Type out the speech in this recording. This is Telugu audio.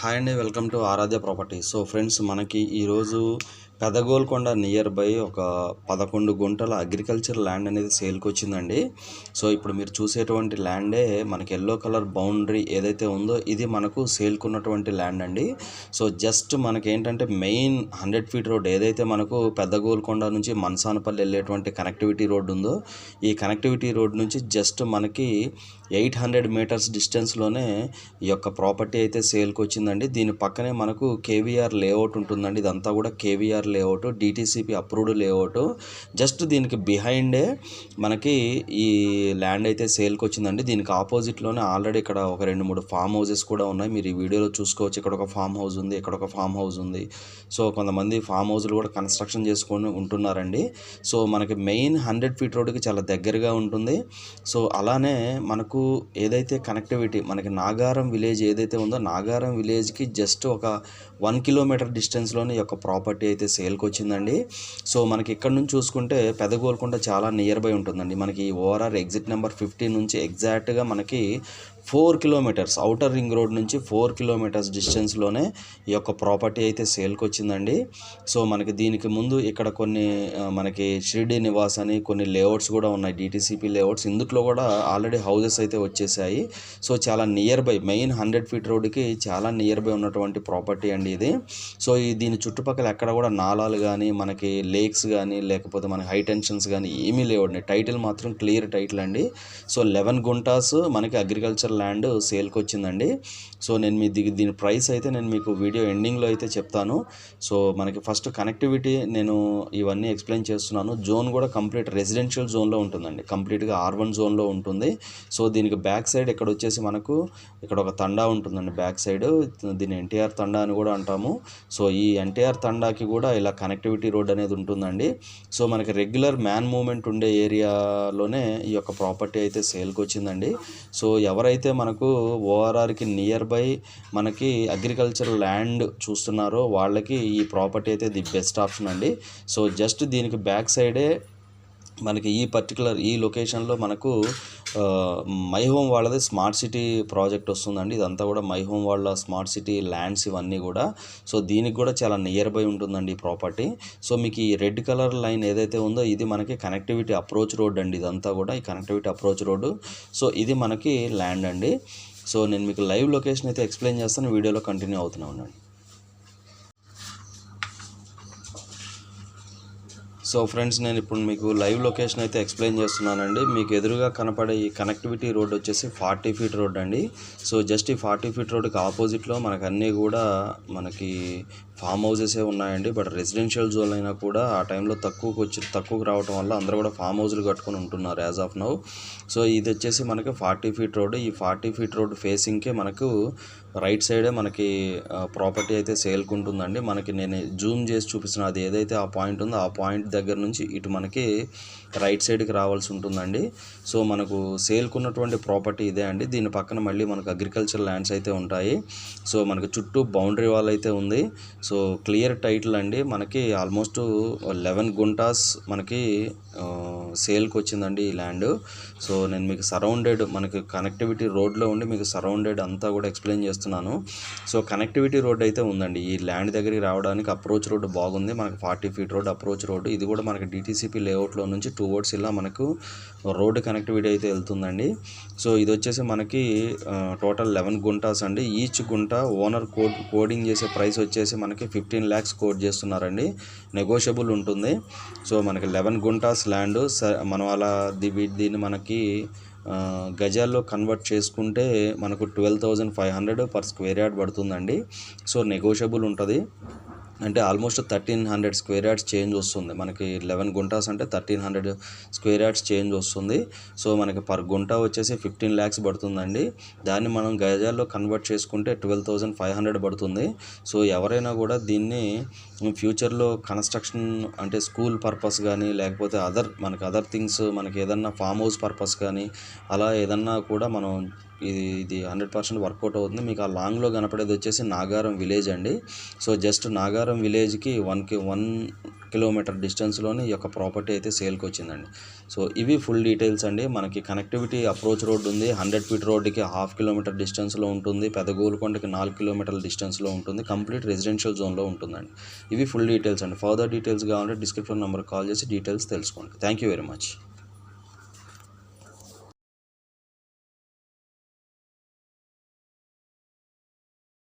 హాయ్ అండి, welcome to Aradhya property. So friends, మనకి ఈరోజు పెదగోల్కొండ నియర్ బై ఒక 11 గుంటల అగ్రికల్చర్ ల్యాండ్ అనేది సేల్కి వచ్చిందండి. సో ఇప్పుడు మీరు చూసేటువంటి ల్యాండే మనకి ఎల్లో కలర్ బౌండరీ ఏదైతే ఉందో ఇది మనకు సేల్కున్నటువంటి ల్యాండ్ అండి. సో జస్ట్ మనకి ఏంటంటే మెయిన్ 100 ఫీట్ రోడ్ ఏదైతే మనకు పెద్దగోల్కొండ నుంచి మనసానపల్లి వెళ్ళేటువంటి కనెక్టివిటీ రోడ్ ఉందో ఈ కనెక్టివిటీ రోడ్ నుంచి జస్ట్ మనకి 800 మీటర్స్ డిస్టెన్స్లోనే ఈ యొక్క ప్రాపర్టీ అయితే సేల్కి వచ్చిందండి. దీని పక్కనే మనకు కేవీఆర్ లేఅవుట్ ఉంటుందండి. ఇదంతా కూడా KVR layout, DTCP approved layout. Just దీనికి బిహైండే మనకి ఈ ల్యాండ్ అయితే సేల్కి వచ్చిందండి. దీనికి ఆపోజిట్లోనే ఆల్రెడీ ఇక్కడ ఒక 2-3 ఫామ్ హౌసెస్ కూడా ఉన్నాయి. మీరు ఈ వీడియోలో చూసుకోవచ్చు. ఇక్కడ ఒక ఫామ్ హౌస్ ఉంది, ఇక్కడ ఒక ఫామ్ హౌస్ ఉంది. సో కొంతమంది ఫామ్ హౌస్లు కూడా కన్స్ట్రక్షన్ చేసుకొని ఉంటున్నారండి. సో మనకి మెయిన్ 100 ఫీట్ రోడ్డుకి చాలా దగ్గరగా ఉంటుంది. సో అలానే మనకు ఏదైతే కనెక్టివిటీ మనకి నాగారం విలేజ్ ఏదైతే ఉందో నాగారం విలేజ్కి జస్ట్ ఒక 1 కిలోమీటర్ డిస్టెన్స్లోనే ఈ యొక్క ప్రాపర్టీ అయితే సేల్కి వచ్చిందండి. సో మనకి ఇక్కడ నుంచి చూసుకుంటే పెదగోల్కొండ చాలా నియర్ బై ఉంటుందండి. మనకి ఓఆర్ఆర్ ఎగ్జిట్ నెంబర్ 50 నుంచి ఎగ్జాక్ట్గా మనకి 4 కిలోమీటర్స్ అవుటర్ రింగ్ రోడ్ నుంచి 4 కిలోమీటర్స్ డిస్టెన్స్లోనే ఈ యొక్క ప్రాపర్టీ అయితే సేల్కి వచ్చిందండి. సో మనకి దీనికి ముందు ఇక్కడ కొన్ని మనకి షిరిడి నివాస్ అని కొన్ని లేఅవుట్స్ కూడా ఉన్నాయి, డిటీసీపీ లేఅవుట్స్. ఇందులో కూడా ఆల్రెడీ హౌసెస్ అయితే వచ్చేసాయి. సో చాలా నియర్ బై మెయిన్ 100 ఫీట్ రోడ్డుకి చాలా నియర్ బై ఉన్నటువంటి ప్రాపర్టీ అండి ఇది. సో దీని చుట్టుపక్కల ఎక్కడ కూడా నాలాలు కానీ మనకి లేక్స్ కానీ లేకపోతే మన హై టెన్షన్స్ కానీ ఏమీ లేవండి. టైటిల్ మాత్రం క్లియర్ టైటిల్ అండి. సో 11 గుంటాస్ మనకి అగ్రికల్చర్ ల్యాండ్ సేల్కి వచ్చిందండి. సో నేను దీని ప్రైస్ అయితే నేను మీకు వీడియో ఎండింగ్లో అయితే చెప్తాను. సో మనకి ఫస్ట్ కనెక్టివిటీ నేను ఇవన్నీ ఎక్స్ప్లెయిన్ చేస్తున్నాను. జోన్ కూడా కంప్లీట్ రెసిడెన్షియల్ జోన్లో ఉంటుందండి, కంప్లీట్గా R1 జోన్లో ఉంటుంది. సో దీనికి బ్యాక్ సైడ్ ఇక్కడ వచ్చేసి మనకు ఇక్కడ ఒక తండా ఉంటుందండి. బ్యాక్ సైడ్ దీన్ని ఎన్టీఆర్ తండా అని కూడా అంటాము. సో ఈ ఎన్టీఆర్ తండాకి కూడా ఇలా కనెక్టివిటీ రోడ్ అనేది ఉంటుందండి. సో మనకి రెగ్యులర్ మ్యాన్ మూవ్మెంట్ ఉండే ఏరియాలోనే ఈ యొక్క ప్రాపర్టీ అయితే సేల్కి వచ్చిందండి. సో ఎవరైతే మనకు ఓఆర్ఆర్కి నియర్ బై మనకి అగ్రికల్చర్ ల్యాండ్ చూస్తున్నారో వాళ్ళకి ఈ ప్రాపర్టీ అయితే ది బెస్ట్ ఆప్షన్ అండి. సో జస్ట్ దీనికి బ్యాక్ సైడే మనకి ఈ లొకేషన్లో మనకు మై హోమ్ వాళ్ళది స్మార్ట్ సిటీ ప్రాజెక్ట్ వస్తుందండి. ఇదంతా కూడా మై హోమ్ వాళ్ళ స్మార్ట్ సిటీ ల్యాండ్స్ ఇవన్నీ కూడా. సో దీనికి కూడా చాలా నియర్ బై ఉంటుందండి ఈ ప్రాపర్టీ. సో మీకు ఈ రెడ్ కలర్ లైన్ ఏదైతే ఉందో ఇది మనకి కనెక్టివిటీ అప్రోచ్ రోడ్ అండి. ఇదంతా కూడా ఈ కనెక్టివిటీ అప్రోచ్ రోడ్డు. సో ఇది మనకి ల్యాండ్ అండి. సో నేను మీకు లైవ్ లొకేషన్ అయితే ఎక్స్ప్లెయిన్ చేస్తాను, వీడియోలో కంటిన్యూ అవుతూనే ఉన్నాను. సో ఫ్రెండ్స్, నేను ఇప్పుడు మీకు లైవ్ లొకేషన్ అయితే ఎక్స్ప్లెయిన్ చేస్తున్నానండి. మీకు ఎదురుగా కనపడే ఈ కనెక్టివిటీ రోడ్ వచ్చేసి 40 ఫీట్ రోడ్ అండి. సో జస్ట్ ఈ 40 ఫీట్ రోడ్కి ఆపోజిట్లో మనకు అన్నీ కూడా మనకి ఫామ్ హౌసెసే ఉన్నాయండి. బట్ రెసిడెన్షియల్ జోన్ అయినా కూడా ఆ టైంలో తక్కువకు రావడం వల్ల అందరూ కూడా ఫామ్ హౌస్లు కట్టుకొని ఉంటున్నారు యాజ్ ఆఫ్ నౌ. సో ఇది వచ్చేసి మనకి 40 ఫీట్ రోడ్. ఈ 40 ఫీట్ రోడ్ ఫేసింగ్కే మనకు రైట్ సైడే మనకి ప్రాపర్టీ అయితే సేల్కి ఉంటుందండి. మనకి నేను జూమ్ చేసి చూపిస్తున్నా, అది ఏదైతే ఆ పాయింట్ ఉందో ఆ పాయింట్ దగ్గర నుంచి ఇటు మనకి రైట్ సైడ్కి రావాల్సి ఉంటుందండి. సో మనకు సేల్కున్నటువంటి ప్రాపర్టీ ఇదే అండి. దీని పక్కన మళ్ళీ మనకు అగ్రికల్చర్ ల్యాండ్స్ అయితే ఉంటాయి. సో మనకు చుట్టూ బౌండరీ వాల్ అయితే ఉంది. సో క్లియర్ టైటిల్ అండి. మనకి ఆల్మోస్ట్ 11 గుంటాస్ మనకి సేల్కి వచ్చిందండి ఈ ల్యాండ్. సో నేను మీకు సరౌండెడ్ మనకి కనెక్టివిటీ రోడ్లో ఉండి మీకు సరౌండెడ్ అంతా కూడా ఎక్స్ప్లెయిన్ చేస్తున్నాను. సో కనెక్టివిటీ రోడ్ అయితే ఉందండి. ఈ ల్యాండ్ దగ్గరికి రావడానికి అప్రోచ్ రోడ్ బాగుంది. మనకి 40 ఫీట్ రోడ్ అప్రోచ్ రోడ్. ఇది కూడా మనకి డిటీసీపీ లేఅవుట్లో నుంచి టువర్డ్స్ ఇలా మనకు రోడ్ కనెక్టివిటీ అయితే వెళ్తుందండి. సో ఇది వచ్చేసి మనకి టోటల్ 11 గుంటాస్ అండి. ఈచ్ గుంట ఓనర్ కోడింగ్ చేసే ప్రైస్ వచ్చేసి మనకి 15 lakhs కోడ్ చేస్తున్నారండి. నెగోషియబుల్ ఉంటుంది. సో మనకి 11 గుంటాస్ ల్యాండ్. మనం అలా దీన్ని మనకి గజాల్లో కన్వర్ట్ చేసుకుంటే మనకు 12,500 పర్ స్క్వేర్ యార్డ్ పడుతుందండి. సో నెగోషియబుల్ ఉంటుంది. అంటే ఆల్మోస్ట్ 1300 స్క్వేర్ యార్డ్స్ చేంజ్ వస్తుంది. మనకి 11 గుంటాస్ అంటే 1300 స్క్వేర్ యార్డ్స్ చేంజ్ వస్తుంది. సో మనకి పర్ గుంట వచ్చేసి 15 lakhs పడుతుందండి. దాన్ని మనం గజాల్లో కన్వర్ట్ చేసుకుంటే 12,500 పడుతుంది. సో ఎవరైనా కూడా దీన్ని ఫ్యూచర్లో కన్స్ట్రక్షన్ అంటే స్కూల్ పర్పస్ కానీ లేకపోతే అదర్ థింగ్స్ మనకి ఏదన్నా ఫామ్ హౌస్ పర్పస్ కానీ అలా ఏదన్నా కూడా మనం ఇది 100% వర్కౌట్ అవుతుంది. మీకు ఆ లాంగ్లో కనపడేది వచ్చేసి నాగారం విలేజ్ అండి. సో జస్ట్ నాగారం విలేజ్కి 1 కిలోమీటర్ డిస్టెన్స్లోనే ఈ యొక్క ప్రాపర్టీ అయితే సేల్కి వచ్చిందండి. సో ఇవి ఫుల్ డీటెయిల్స్ అండి. మనకి కనెక్టివిటీ అప్రోచ్ రోడ్ ఉంది. 100 ఫీట్ రోడ్డుకి 1/2 కిలోమీటర్ డిస్టెన్స్లో ఉంటుంది. పెదగోలుకొండకి 4 కిలోమీటర్ల డిస్టెన్స్లో ఉంటుంది. కంప్లీట్ రెసిడెన్షియల్ జోన్లో ఉంటుందండి. ఇవి ఫుల్ డీటెయిల్స్ అండి. ఫర్దర్ డీటెయిల్స్ కావాలంటే డిస్క్రిప్షన్ నెంబర్కి కాల్ చేసి డీటెయిల్స్ తెలుసుకోండి. Thank you very much.